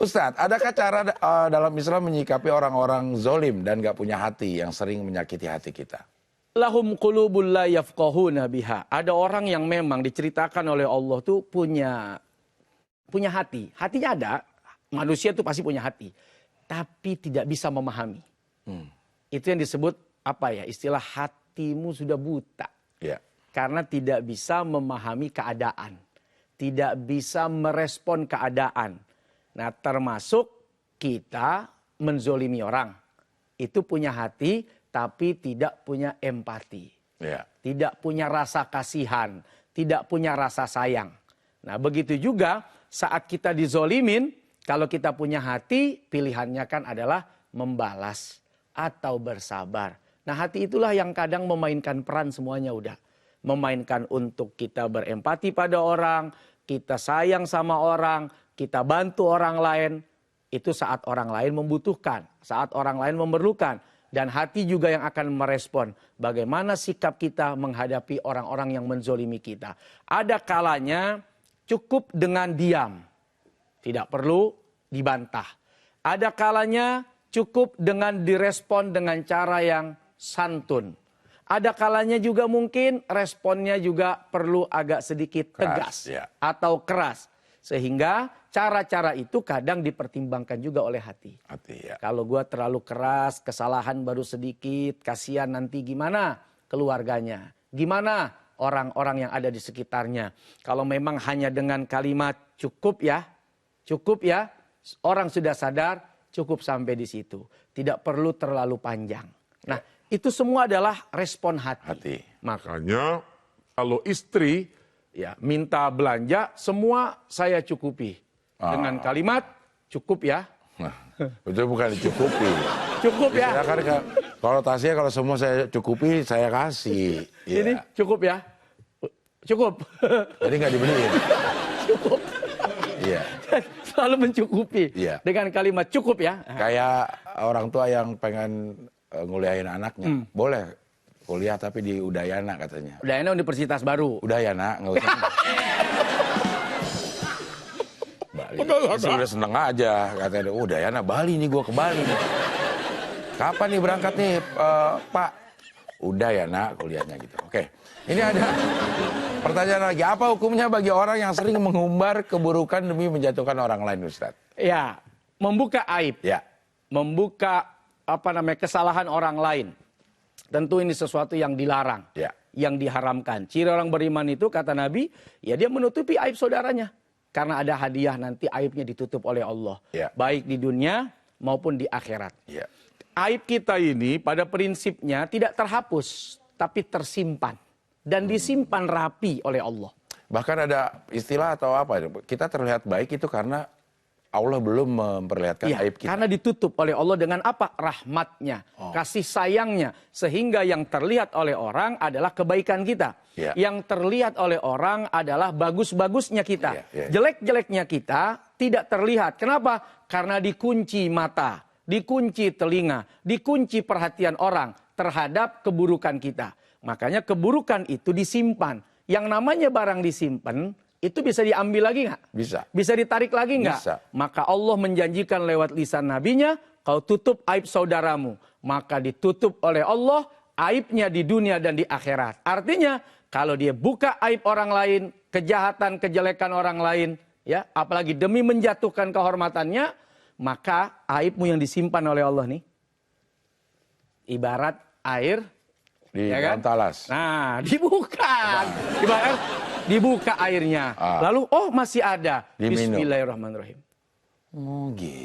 Ustadz, adakah cara dalam Islam menyikapi orang-orang zolim dan gak punya hati yang sering menyakiti hati kita? Lahum qulubul la yafqahuna biha. Ada orang yang memang diceritakan oleh Allah tuh punya hati. Hatinya ada, manusia tuh pasti punya hati. Tapi tidak bisa memahami. Itu yang disebut istilah hatimu sudah buta. Ya. Karena tidak bisa memahami keadaan. Tidak bisa merespon keadaan. Nah, termasuk kita menzolimi orang. Itu punya hati, tapi tidak punya empati. Ya. Tidak punya rasa kasihan. Tidak punya rasa sayang. Nah, begitu juga saat kita dizolimin, kalau kita punya hati, pilihannya kan adalah membalas atau bersabar. Nah, hati itulah yang kadang memainkan peran semuanya udah. Memainkan untuk kita berempati pada orang, kita sayang sama orang, kita bantu orang lain, itu saat orang lain membutuhkan, saat orang lain memerlukan. Dan hati juga yang akan merespon bagaimana sikap kita menghadapi orang-orang yang menzolimi kita. Ada kalanya cukup dengan diam, tidak perlu dibantah. Ada kalanya cukup dengan direspon dengan cara yang santun. Ada kalanya juga mungkin responnya juga perlu agak sedikit tegas atau keras. Sehingga cara-cara itu kadang dipertimbangkan juga oleh hati. Kalau gue terlalu keras, kesalahan baru sedikit, kasihan nanti gimana keluarganya. Gimana orang-orang yang ada di sekitarnya. Kalau memang hanya dengan kalimat cukup ya, orang sudah sadar cukup sampai di situ. Tidak perlu terlalu panjang. Nah, itu semua adalah respon hati. Makanya kalau istri minta belanja, semua saya cukupi. Dengan kalimat cukup ya. Nah, itu bukan dicukupi. Cukup ya. Kan kalau tasnya kalau semua saya cukupi, saya kasih. Ini cukup ya. Cukup. Jadi nggak dibeliin. Cukup. Iya. Selalu mencukupi. Dengan kalimat cukup ya. Kayak orang tua yang pengen nguliahin anaknya. Boleh kuliah tapi di Udayana katanya. Udayana universitas baru. Udayana, nggak usah. Bali. Sudah seneng aja katanya. Udayana Bali nih, gue ke Bali. Kapan nih berangkat nih Pak? Udayana kuliahnya gitu. Oke. Ini ada pertanyaan lagi. Apa hukumnya bagi orang yang sering mengumbar keburukan demi menjatuhkan orang lain, Ustaz? Ya, membuka aib. Ya. Membuka kesalahan orang lain. Tentu ini sesuatu yang dilarang, yang diharamkan. Ciri orang beriman itu kata Nabi, ya dia menutupi aib saudaranya. Karena ada hadiah nanti aibnya ditutup oleh Allah. Baik di dunia maupun di akhirat. Aib kita ini pada prinsipnya tidak terhapus, tapi tersimpan. Dan disimpan rapi oleh Allah. Bahkan ada istilah atau apa, kita terlihat baik itu karena Allah belum memperlihatkan aib kita. Karena ditutup oleh Allah dengan apa? Rahmatnya, kasih sayangnya. Sehingga yang terlihat oleh orang adalah kebaikan kita. Yang terlihat oleh orang adalah bagus-bagusnya kita. Jelek-jeleknya kita tidak terlihat. Kenapa? Karena dikunci mata, dikunci telinga, dikunci perhatian orang terhadap keburukan kita. Makanya keburukan itu disimpan. Yang namanya barang disimpan, itu bisa diambil lagi nggak? Bisa. Bisa ditarik lagi nggak? Bisa. Maka Allah menjanjikan lewat lisan nabinya, kau tutup aib saudaramu. Maka ditutup oleh Allah aibnya di dunia dan di akhirat. Artinya kalau dia buka aib orang lain, kejahatan, kejelekan orang lain, apalagi demi menjatuhkan kehormatannya, maka aibmu yang disimpan oleh Allah nih, ibarat air di dalam talas. Nah, dibuka. Dibuka airnya. Lalu, masih ada. Diminum. Bismillahirrahmanirrahim. Gitu.